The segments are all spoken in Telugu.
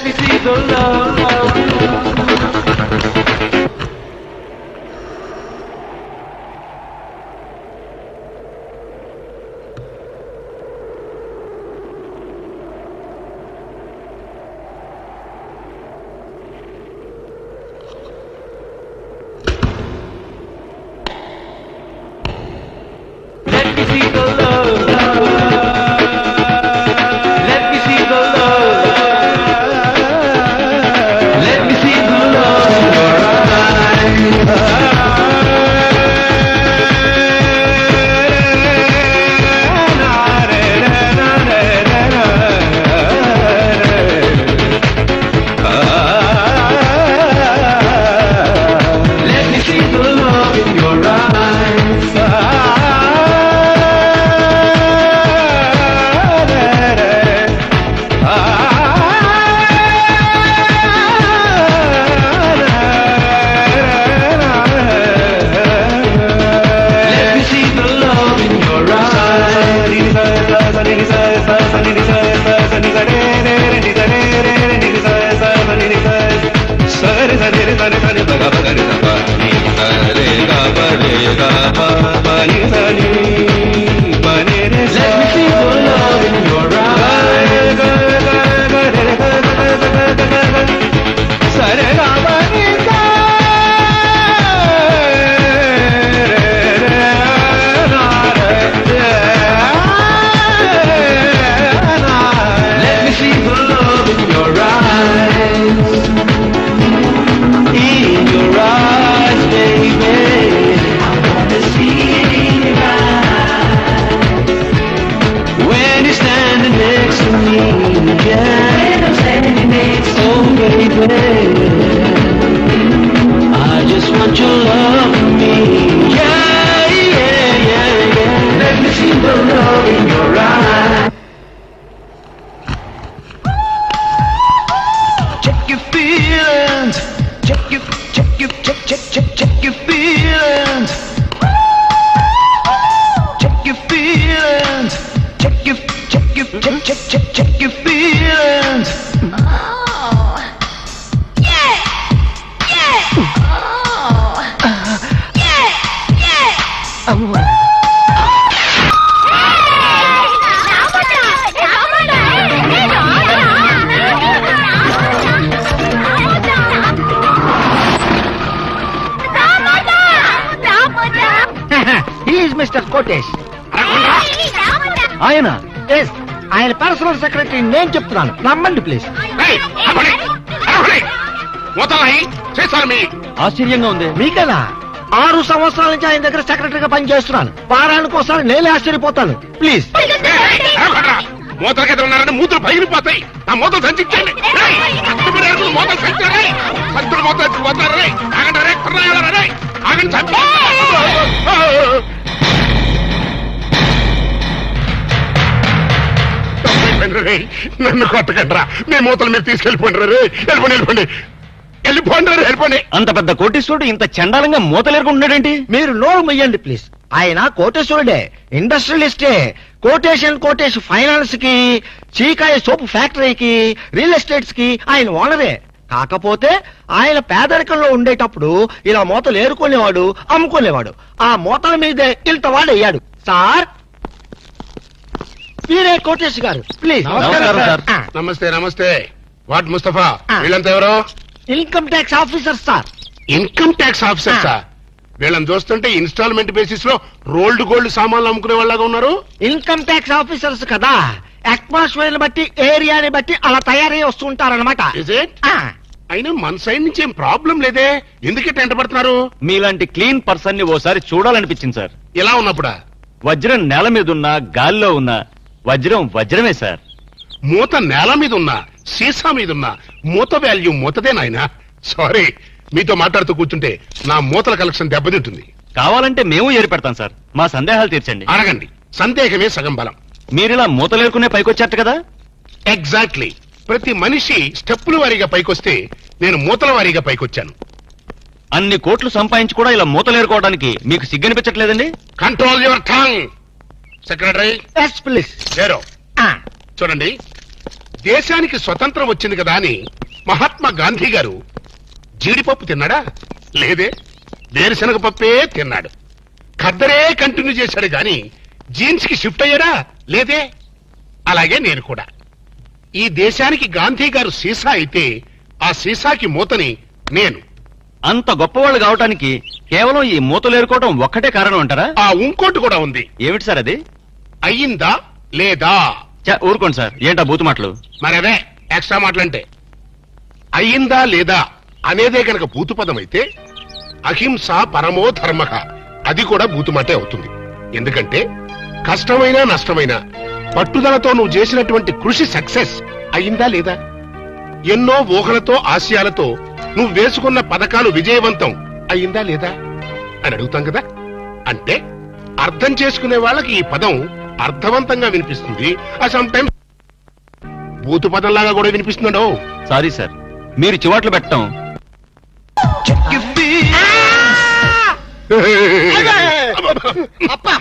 me see the love. Check your feelings. Oh. Yeah. Yeah. Oh. Yeah. Yeah. He is Mr. Kotesh. ఆయన ఎస్ ఆయన పర్సనల్ సెక్రటరీ నేను చెప్తున్నాను నమ్మండి ప్లీజ్. ఆశ్చర్యంగా ఉంది మీకదా 6 సంవత్సరాల నుంచి ఆయన దగ్గర సెక్రటరీగా పనిచేస్తున్నాను. వారానికి ఒకసారి నేనే ఆశ్చర్యపోతాను. ప్లీజ్ మూతలకి ఉన్నారంటే మూతలు పగిలిపోతాయి. ఆ మూతలు సంచించండి. నన్ను కొట్టకండ్రా. మీ మూతలు మీరు తీసుకెళ్ళిపోండి. వెళ్ళిపోండి. వెళ్ళిపోండి. అంత పెద్ద కోటీశ్వరుడు ఇంత చండాలంగా మూతలేరుకుంటున్నాడేంటి? మీరు నోరు మొయ్యండి ప్లీజ్. ఆయన కోటేశ్వరుడే, ఇండస్ట్రియలిస్టే. కోటేష్ ఫైనాన్స్ కి, చీకాయ సోపు ఫ్యాక్టరీకి, రియల్ ఎస్టేట్స్ కి ఆయన ఓనరే. కాకపోతే ఆయన పేదరికంలో ఉండేటప్పుడు ఇలా మూతలు ఏరుకునేవాడు, అమ్ముకునేవాడు. ఆ మూతల మీదే ఇంత వాడు అయ్యాడు. సార్ మీరే కోటేష్ గారు ప్లీజ్. నమస్తే. వాట్ ముస్తఫా, వీళ్ళంతా ఎవరో? Income tax officer sir. Income tax officer sir. వీళ్ళని చూస్తుంటే ఇన్స్టాల్మెంట్ బేసిస్ లో రోల్డ్ గోల్డ్ సామాన్లు అమ్ముకునే వాళ్ళగా ఉన్నారు. ఇన్కమ్ ట్యాక్స్ ఆఫీసర్స్ కదా, అట్మాస్ఫియర్ బట్టి ఏరియాని బట్టి అలా తయారై వస్తుంటారనమాట. అయినా మన సైడ్ నుంచి ఏం ప్రాబ్లం లేదే, ఎందుకే టెంట పడుతున్నారు? మీలాంటి క్లీన్ పర్సన్ ని ఓసారి చూడాలనిపించింది సార్. ఇలా ఉన్నప్పుడా? వజ్రం నేల మీద ఉన్నా, గాల్లో ఉన్నా వజ్రమే సార్. మూత నేల మీద ఉన్నా, సీసా మీద ఉన్నా మూత వాల్యూ మూతదే నాయనా. సారీ, మీతో మాట్లాడుతూ కూర్చుంటే నా మూతల కలెక్షన్ దెబ్బతింటుంది. కావాలంటే మేము ఏర్పెడతాం సార్. మా సందేహాలు తీర్చండి. అడగండి, సందేహమే సగం బలం. మీరిలా మూతలేరుకునే పైకొచ్చారు కదా? ఎగ్జాక్ట్లీ. ప్రతి మనిషి స్టెప్పుల వారీగా పైకొస్తే నేను మూతల వారీగా పైకొచ్చాను. అన్ని కోట్లు సంపాదించి కూడా ఇలా మూతలేరుకోవడానికి మీకు సిగ్గనిపించట్లేదండి? Control your tongue. Secretary please. చూడండి, దేశానికి స్వతంత్రం వచ్చింది కదా అని మహాత్మా గాంధీ గారు జీడిపప్పు తిన్నాడా? లేదే, వేరుశనగ పప్పే తిన్నాడు. ఖద్దరే కంటిన్యూ చేశాడు గాని జీన్స్ కి షిఫ్ట్ అయ్యాడా? లేదే. అలాగే నేను కూడా. ఈ దేశానికి గాంధీ గారు సీసా అయితే ఆ సీసాకి మూతని నేను. అంత గొప్పవాళ్ళు కావటానికి కేవలం ఈ మూతలు ఏరుకోవడం ఒక్కటే కారణం అంటారా? ఆ ఇంకోటి కూడా ఉంది. ఏమిటి సార్ అది? అయ్యిందా లేదా? ఊరుకోండి సార్, ఏంటా బూతు మాటలు? మరదే ఎక్స్ట్రా మాటలంటే. అయ్యిందా లేదా అనేదే గనక భూతు పదం అయితే అహింస పరమో ధర్మ, అది కూడా భూతుమాటే అవుతుంది. ఎందుకంటే కష్టమైనా నష్టమైనా పట్టుదలతో నువ్వు చేసినటువంటి కృషి సక్సెస్ అయ్యిందా లేదా? ఎన్నో ఊహలతో ఆశయాలతో నువ్వు వేసుకున్న పథకాలు విజయవంతం అయ్యిందా లేదా అని అడుగుతాం కదా. అంటే అర్థం చేసుకునే వాళ్ళకి ఈ పదం అర్థవంతంగా వినిపిస్తుంది, సమ్ టైమ్స్ భూతు పదంలాగా కూడా వినిపిస్తుందో. సారీ సార్, మీరు చివాట్లు పెట్టడం. అప్పా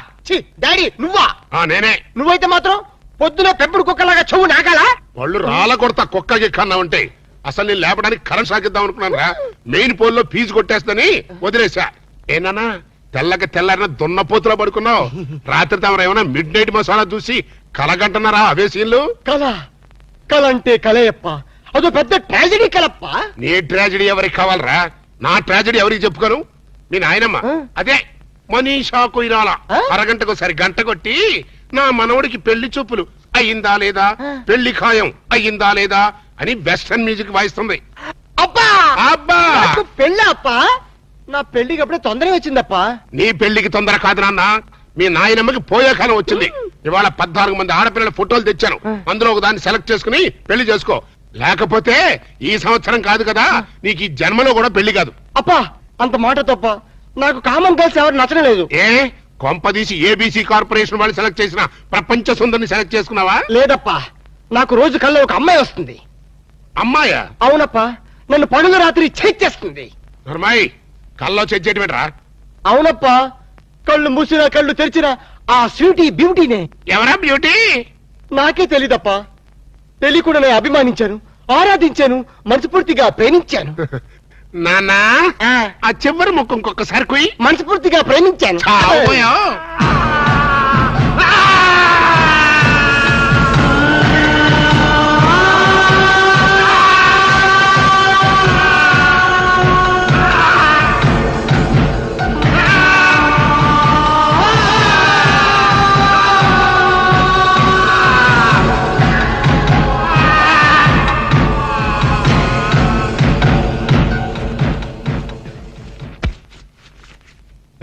డాడీ నువ్వా? నేనే. నువ్వైతే మాత్రం పొద్దున పెంపుడు కుక్కలాగా చెవు నాకాలా? వాళ్ళు రాళ్ళ కొడతా కుక్కకి కన్నావంటే అసలు నేను లేపడానికి కరెంట్ సాగిద్దాం అనుకున్నాను రా. మెయిన్ పోల్ లో ఫీజు కొట్టేస్తని వదిలేసా. ఏనానా తెల్లకి తెల్లారిన దున్నపోతులో పడుకున్నావు? రాత్రి తమరు ఏమైనా మిడ్ నైట్ మసాలా చూసి కలగంటున్నారా? అవే సీన్లు. కళ కళ అంటే కళయప్ప, అదో పెద్ద ట్రాజడీ కలప్ప. నీ ట్రాజడీ ఎవరికి కావాలరా? నా ట్రాజడీ ఎవరికి చెప్పుకోను? మీ నాయనమ్మ అదే మనీషా కొయిరాల అరగంటకోసారి గంట కొట్టి నా మనవడికి పెళ్లి చూపులు అయ్యిందా లేదా, పెళ్లి ఖాయం అయ్యిందా లేదా అని వెస్టర్న్ మ్యూజిక్ వాయిస్తుంది. అబ్బా అబ్బా పెళ్ళి అప్ప, నా పెళ్లికి అప్పుడే తొందరగా వచ్చిందప్ప. నీ పెళ్లికి తొందర కాదు నాన్న, మీ నాయనమ్మకి పోయే కాలం వచ్చింది. ఇవాళ 14 మంది ఆడపిల్లల ఫోటోలు తెచ్చాను, అందులో ఒక దాన్ని సెలెక్ట్ చేసుకుని పెళ్లి చేసుకో. లేకపోతే ఈ సంవత్సరం కాదు కదా, నీకు ఈ జన్మలో కూడా పెళ్లి కాదు. అప్పా అంత మాట తప్ప, నాకు కామన్ గర్ల్స్ ఎవరు నచ్చడం లేదు. ఏ కొంపదీసి ఏబీసీ కార్పొరేషన్ వాళ్ళు సెలెక్ట్ చేసిన ప్రపంచ సుందరిని సెలెక్ట్ చేసుకున్నావా? లేదప్పా, నాకు రోజు కల్లో ఒక అమ్మాయి వస్తుంది. అమ్మాయా? అవునప్పా, నన్ను పనులు రాత్రి చేస్తుంది. నర్మాయి కల్లో చెచ్చేటరా? అవునప్పా, కళ్ళు మూసినా కళ్ళు తెరిచినా ఆ స్వీటీ బ్యూటీనే. ఎవరా బ్యూటీ? నాకే తెలీదప్పా. తెలియకుండా నేను అభిమానించాను, ఆరాధించాను, మనస్ఫూర్తిగా ప్రేమించాను. నానా ఆ చివరి ముక్కు ఇంకొకసారి కుయి. మనస్ఫూర్తిగా ప్రేమించాను.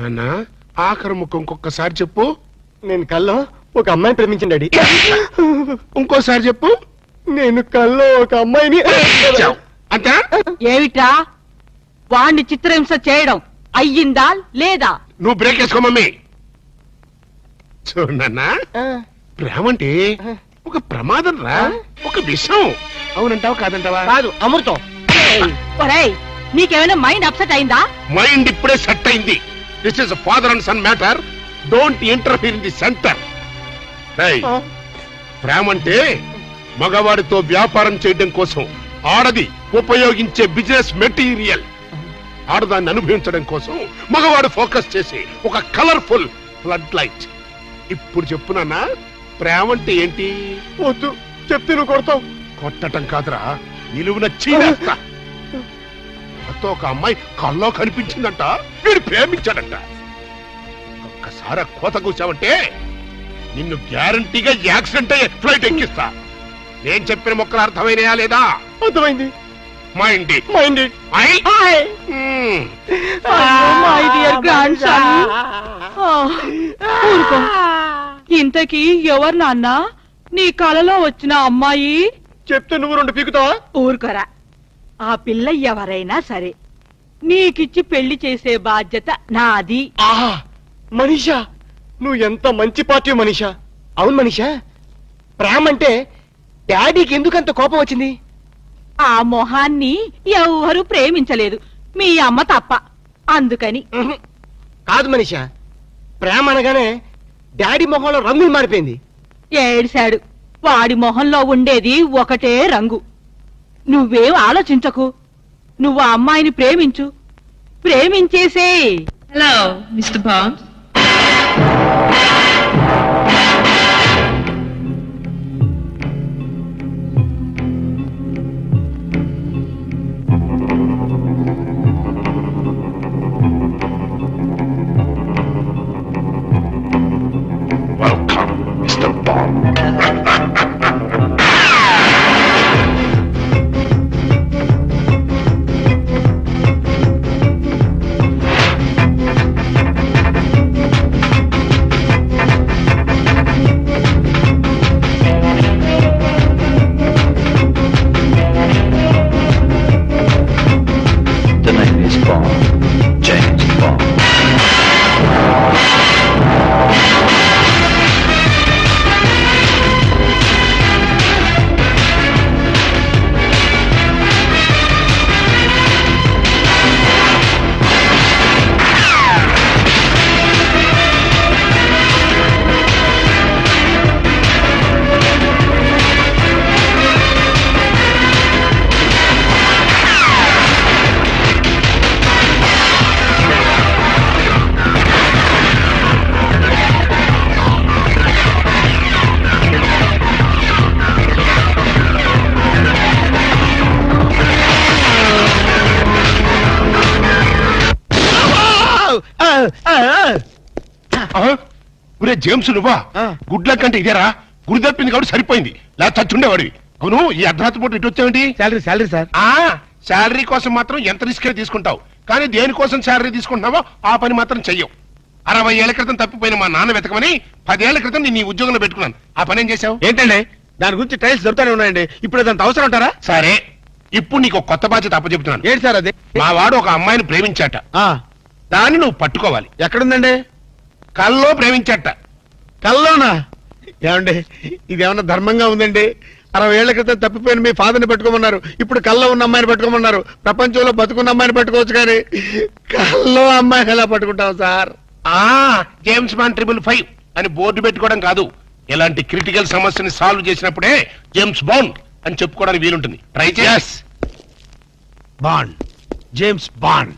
నాన్న ఆఖరి ముక్కు ఇంకొకసారి చెప్పు. నేను కల్లో ఒక అమ్మాయిని ప్రేమించండి డాడీ. ఇంకోసారి చెప్పు. నేను కల్లో ఒక అమ్మాయిని. అంతా ఏమిట్రా వాణ్ణి చిత్రహింస చేయడం అయ్యిందా లేదా? నువ్వు బ్రేక్ వేసుకో మమ్మీ. చూడన్నా, ప్రేమంటే ఒక ప్రమాదం రా, ఒక విషయం. అవునంటావా కాదంటావా? కాదు, అమృతం. ఒరేయ్, నీకేమైనా మైండ్ అప్సెట్ అయిందా? మైండ్ ఇప్పుడే సెట్ అయింది. This is father and son matter, don't interfere in the centre. ప్రేమంటే మగవాడితో వ్యాపారం చేయడం కోసం ఆడది ఉపయోగించే బిజినెస్ మెటీరియల్. ఆడదాన్ని అనుభవించడం కోసం మగవాడు ఫోకస్ చేసి ఒక కలర్ఫుల్ ఫ్లడ్ లైట్. ఇప్పుడు చెప్పునన్నా, ప్రేమంటే ఏంటి? వద్దు చెప్తే నువ్వు కొడతావు. కొట్టటం కాదురా, నిలువున చీనేస్తా. నాతో ఒక అమ్మాయి కల్లో కనిపించిందంట, వీడు ప్రేమించాడంట. ఒక్కసారి కోత కూర్చావంటే నిన్ను గ్యారంటీగా యాక్సిడెంట్ అయ్యే ఫ్లైట్ ఎక్కిస్తా. నేను చెప్పిన మొక్కలు అర్థమైనయా లేదా? అర్థమైంది. Mind mind. My dear grand son. ఊరుకో. ఇంతకీ ఎవరు నాన్న నీ కలలో వచ్చిన అమ్మాయి? చెప్తే నువ్వు 2 పీకుతావా? ఊరుకోరా. ఆ పిల్ల ఎవరైనా సరే నీకిచ్చి పెళ్లి చేసే బాధ్యత నాది. ఆహా మనీషా, నువ్వు ఎంత మంచి పార్టీ మనీషా. అవును మనీషా, ప్రేమంటే డాడీకి ఎందుకంత కోపం వచ్చింది? ఆ మొహాన్ని ఎవరు ప్రేమించలేదు, మీ అమ్మ తప్ప. అందుకని. కాదు మనీషా, ప్రేమ అనగానే డాడీ మొహంలో రంగులు మారిపోయింది. ఏడిశాడు. వాడి మొహంలో ఉండేది ఒకటే రంగు. నువ్వేం ఆలోచించకు. నువ్వు ఆ అమ్మాయిని ప్రేమించు. ప్రేమించేసే. Hello, Mr. Bond. Welcome mister bond. The name is Bond. James Bond. ఒరే జేమ్స్ నువ్వా? గుడ్ల కంటే ఇదేరా? గుడి తప్పింది కాబట్టి సరిపోయింది, లేదా చచ్చుండేవాడివి. అవును, ఈ అర్ధరాత్రి పూట ఇటు వచ్చావేంటి? Salary sir. శాలరీ కోసం మాత్రం ఎంత రిస్క్ తీసుకుంటావు, కానీ దేనికోసం శాలరీ తీసుకుంటున్నావో ఆ పని మాత్రం చెయ్యవు. 60 ఏళ్ల క్రితం తప్పిపోయిన మా నాన్న వెతకమని 10 ఏళ్ల క్రితం నేను ఈ ఉద్యోగంలో పెట్టుకున్నాను. ఆ పని ఏం చేశావు? ఏంటండి దాని గురించి టైల్స్ దొరుకుతానే ఉన్నాయండి. ఇప్పుడు అదంత అవసరం ఉంటారా? సరే, ఇప్పుడు నీకు ఒక కొత్త బాధ్యత అప్పచెప్తున్నాను. ఏంటి సార్ అది? మా వాడు ఒక అమ్మాయిని ప్రేమించాట, దాన్ని నువ్వు పట్టుకోవాలి. ఎక్కడుందండి? కల్లో ప్రేమించాట. కల్లోనా? ఏమండి ఇదేమన్నా ధర్మంగా ఉందండి? 60 ఏళ్ల క్రితం తప్పిపోయిన మీ ఫాదర్ని పెట్టుకోమన్నారు, ఇప్పుడు కల్లో ఉన్న అమ్మాయిని పెట్టుకోమన్నారు. ప్రపంచంలో బతుకున్న అమ్మాయిని పెట్టుకోవచ్చు, కానీ కల్లో అమ్మాయిని ఎలా పట్టుకుంటాం సార్? జేమ్స్ బాండ్ 555 అని బోర్డు పెట్టుకోవడం కాదు, ఇలాంటి క్రిటికల్ సమస్యని సాల్వ్ చేసినప్పుడే జేమ్స్ బాండ్ అని చెప్పుకోవడానికి వీలుంటుంది. ట్రై చేసి బాండ్, జేమ్స్ బాండ్.